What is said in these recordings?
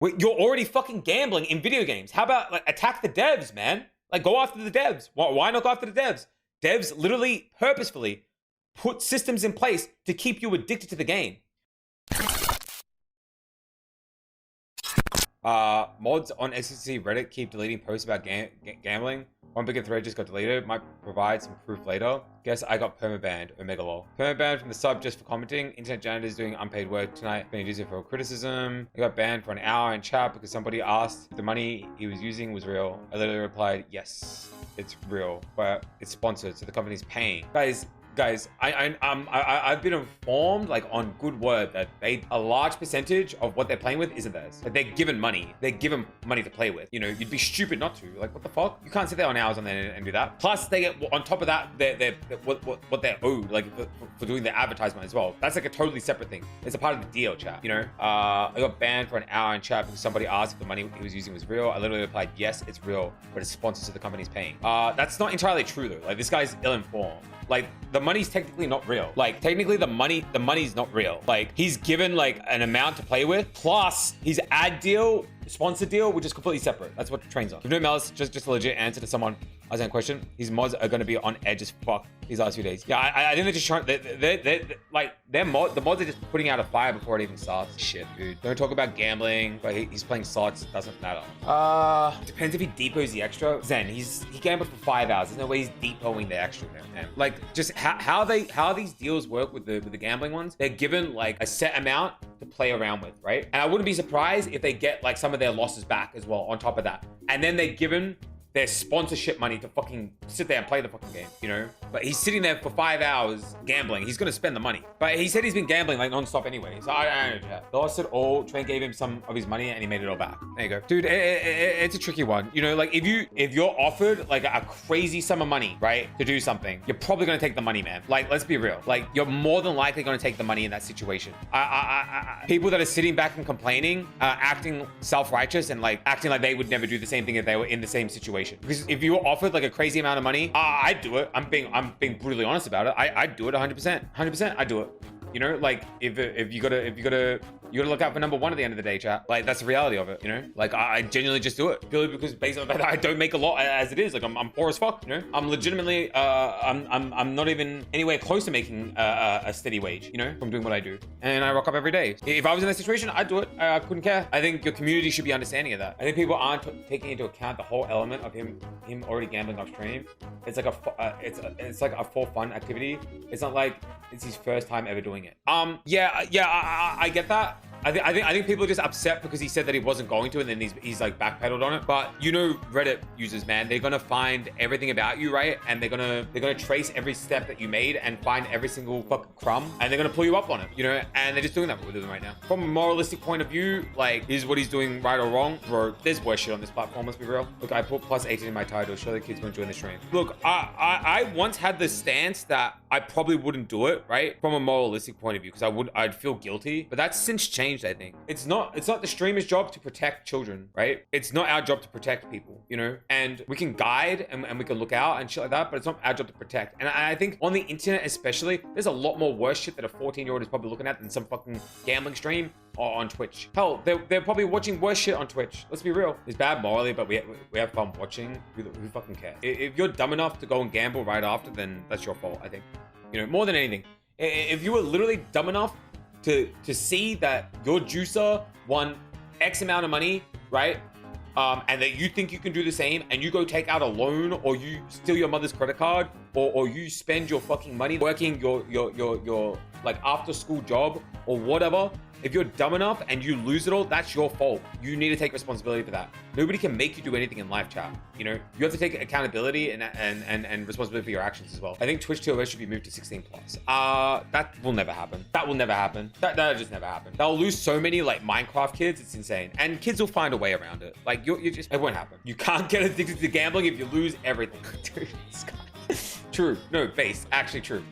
Wait, you're already fucking gambling in video games. How about like attack the devs, man? Like go after the devs. Why not go after the devs? Devs literally purposefully put systems in place to keep you addicted to the game. Mods on XCC Reddit keep deleting posts about gambling. One big thread just got deleted. Might provide some proof later. Guess I got permabanned. Omega lol. Permabanned from the sub just for commenting. Internet janitors doing unpaid work tonight. Being used for criticism. I got banned for an hour in chat because somebody asked if the money he was using was real. I literally replied, yes, it's real, but it's sponsored, so the company's paying. Guys, I've been informed, like on good word, that a large percentage of what they're playing with isn't theirs. Like they're given money. They're given money to play with. You know, you'd be stupid not to. Like, what the fuck? You can't sit there on hours on there and do that. Plus, they get on top of that, what they're owed, like for doing their advertisement as well. That's like a totally separate thing. It's a part of the deal, chat. You know, I got banned for an hour in chat because somebody asked if the money he was using was real. I literally replied, yes, it's real, but it's sponsored, so the company's paying. That's not entirely true though. Like this guy's ill-informed. Like the money's technically not real. Like technically the money's not real. Like he's given like an amount to play with, plus his ad deal, sponsor deal, which is completely separate. That's what trains on. Give no malice, just a legit answer to someone asking a question. His mods are gonna be on edge as fuck these last few days. Yeah, I think they're just trying. They're like the mods are just putting out a fire before it even starts. Shit, dude. Don't talk about gambling, but he's playing slots. Doesn't matter. Depends if he depots the extra. Zen, he gambled for 5 hours. There's no way he's depoting the extra there, man. Like just how these deals work with the gambling ones. They're given like a set amount to play around with, right? And I wouldn't be surprised if they get like some of their losses back as well on top of that. And then they're given their sponsorship money to fucking sit there and play the fucking game, you know? But he's sitting there for 5 hours gambling. He's gonna spend the money. But he said he's been gambling like non-stop anyway. So I don't know. They lost it all. Train gave him some of his money and he made it all back. There you go. Dude, it's a tricky one. You know, like if you're offered like a crazy sum of money, right, to do something, you're probably gonna take the money, man. Like, let's be real. Like, you're more than likely gonna take the money in that situation. People that are sitting back and complaining, acting self-righteous and like acting like they would never do the same thing if they were in the same situation. Because if you were offered like a crazy amount of money, I'd do it. I'm being brutally honest about it. I'd do it 100%. I'd do it. You know, like if you gotta look out for number one at the end of the day, chat. Like that's the reality of it, you know? Like I genuinely just do it purely because based on the fact that I don't make a lot as it is. Like I'm poor as fuck, you know? I'm legitimately I'm not even anywhere close to making a steady wage, you know, from doing what I do. And I rock up every day. If I was in that situation, I'd do it. I couldn't care. I think your community should be understanding of that. I think people aren't taking into account the whole element of him already gambling off stream. It's like it's like a for fun activity. It's not like it's his first time ever doing it. I get that. I think people are just upset because he said that he wasn't going to, and then he's like backpedaled on it. But you know, Reddit users, man, they're gonna find everything about you, right? And they're gonna trace every step that you made and find every single fucking crumb, and they're gonna pull you up on it, you know? And they're just doing that with him right now. From a moralistic point of view, like, is what he's doing right or wrong? Bro, there's worse shit on this platform. Let's be real. Look, I put +18 in my title. Show the kids gonna join the stream. Look, I once had the stance that I probably wouldn't do it, right? From a moralistic point of view, because I'd feel guilty. But that's since changed. I think it's not the streamer's job to protect children, right? It's not our job to protect people, you know? And we can guide and we can look out and shit like that, but it's not our job to protect. And I think on the internet especially, there's a lot more worse shit that a 14-year-old is probably looking at than some fucking gambling stream or on Twitch. Hell, they're probably watching worse shit on Twitch. Let's be real. It's bad morally, but we have fun watching. Who fucking cares? If you're dumb enough to go and gamble right after, then that's your fault, I think. You know, more than anything. If you were literally dumb enough to see that your juicer won X amount of money, right? And that you think you can do the same, and you go take out a loan, or you steal your mother's credit card, or you spend your fucking money working your like after school job or whatever. If you're dumb enough and you lose it all, that's your fault. You need to take responsibility for that. Nobody can make you do anything in life, chat. You know, you have to take accountability and responsibility for your actions as well. I think Twitch TOS should be moved to 16 plus. That will never happen. That will never happen. That'll just never happen. They'll lose so many like Minecraft kids. It's insane. And kids will find a way around it. Like it won't happen. You can't get addicted to gambling if you lose everything. Dude, True. No, base. Actually true.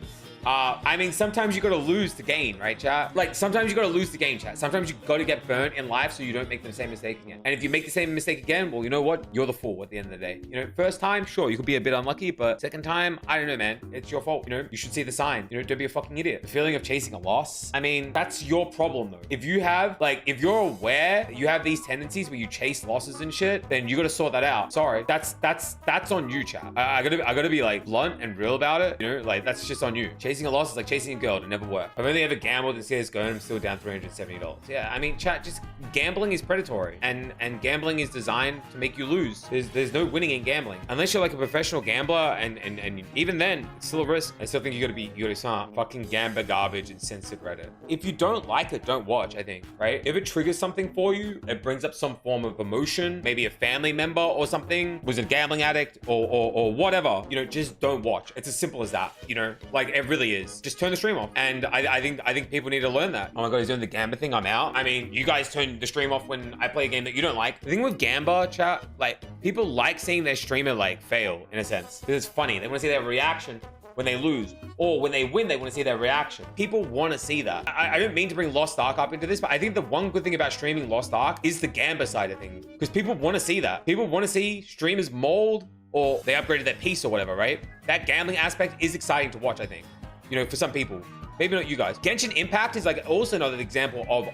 I mean, sometimes you gotta lose to gain, right, chat? Like, sometimes you gotta lose to gain, chat. Sometimes you gotta get burnt in life so you don't make the same mistake again. And if you make the same mistake again, well, you know what? You're the fool at the end of the day. You know, first time, sure, you could be a bit unlucky, but second time, I don't know, man. It's your fault. You know, you should see the sign. You know, don't be a fucking idiot. The feeling of chasing a loss, I mean, that's your problem, though. If you have, like, if you're aware that you have these tendencies where you chase losses and shit, then you gotta sort that out. Sorry, that's on you, chat. I gotta be, like, blunt and real about it. You know, like, that's just on you. Chasing a loss is like chasing a girl. It never worked. I've only ever gambled in CSGO and I'm still down $370. Yeah, I mean, chat, just gambling is predatory, and gambling is designed to make you lose. There's no winning in gambling unless you're like a professional gambler, and even then, it's still a risk. I still think you gotta start fucking gamba garbage and censored Reddit. If you don't like it, don't watch. I think, right? If it triggers something for you, it brings up some form of emotion, maybe a family member or something was a gambling addict or whatever. You know, just don't watch. It's as simple as that. You know, like it really is. Just turn the stream off. And I think people need to learn that. Oh my god, he's doing the Gamba thing. I'm out. I mean, you guys turn the stream off when I play a game that you don't like. The thing with Gamba, chat, like people like seeing their streamer like fail in a sense. Because it's funny. They want to see their reaction when they lose, or when they win, they want to see their reaction. People want to see that. I don't mean to bring Lost Ark up into this, but I think the one good thing about streaming Lost Ark is the Gamba side of things, because people want to see that. People want to see streamers mold, or they upgraded their piece or whatever, right? That gambling aspect is exciting to watch, I think. You know, for some people. Maybe not you guys. Genshin Impact is like also another example of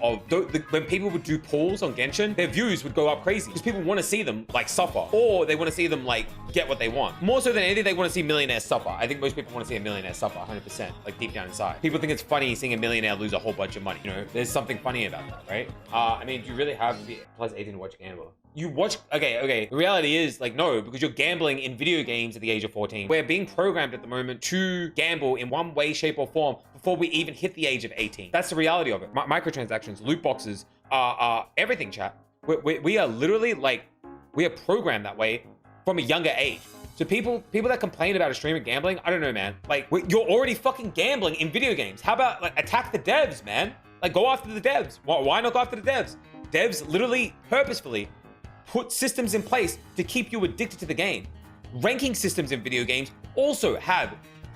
when people would do pulls on Genshin, their views would go up crazy because people want to see them like suffer, or they want to see them like get what they want. More so than anything, they want to see millionaires suffer. I think most people want to see a millionaire suffer 100%, like deep down inside. People think it's funny seeing a millionaire lose a whole bunch of money. You know, there's something funny about that, right? I mean, do you really have to be plus 18 to watch Gambler? You watch, okay. The reality is, like, no, because you're gambling in video games at the age of 14. We're being programmed at the moment to gamble in one way, shape, or form before we even hit the age of 18. That's the reality of it. Microtransactions, loot boxes, everything, chat. We are literally, like, we are programmed that way from a younger age. So people that complain about a streamer gambling, I don't know, man. Like, you're already fucking gambling in video games. How about, like, attack the devs, man? Like, go after the devs. Why not go after the devs? Devs literally, purposefully, put systems in place to keep you addicted to the game. Ranking systems in video games also have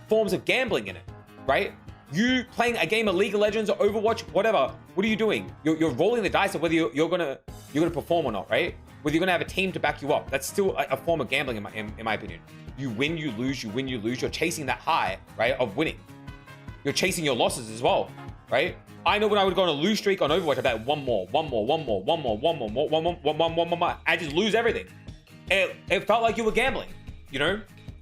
forms of gambling in it, right? You playing a game of League of Legends or Overwatch, whatever, what are you doing? You're rolling the dice of whether you're gonna perform or not, right? Whether you're gonna have a team to back you up. That's still a form of gambling in my opinion. You win, you lose, you win, you lose. You're chasing that high, right, of winning. You're chasing your losses as well, right? I know when I would go on a lose streak on Overwatch, I'd bet one more. I just lose everything. It felt like you were gambling, you know?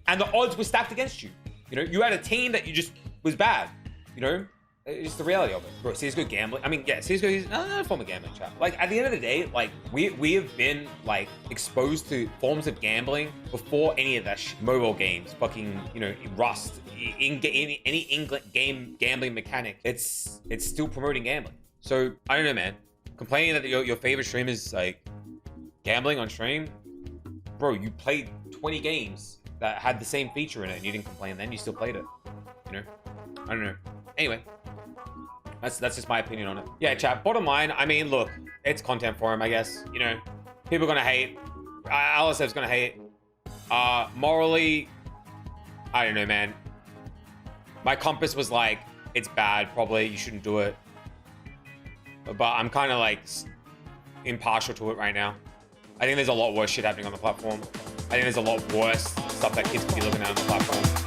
And the odds were stacked against you. You know, you had a team that you just was bad, you know? It's the reality of it. Bro, CSGO gambling. I mean, yeah, CSGO is another form of gambling, chat. Like, at the end of the day, like, we have been, like, exposed to forms of gambling before any of that mobile games, fucking, you know, Rust, in any game gambling mechanic. It's still promoting gambling. So, I don't know, man. Complaining that your favorite stream is, like, gambling on stream? Bro, you played 20 games that had the same feature in it and you didn't complain then, you still played it. You know? I don't know. Anyway. That's just my opinion on it. Yeah, chat. Bottom line, I mean, look, it's content for him, I guess. You know, people are gonna hate. Alisev's gonna hate. Morally, I don't know, man. My compass was like, it's bad, probably, you shouldn't do it. But I'm kind of like impartial to it right now. I think there's a lot worse shit happening on the platform. I think there's a lot worse stuff that kids could be looking at on the platform.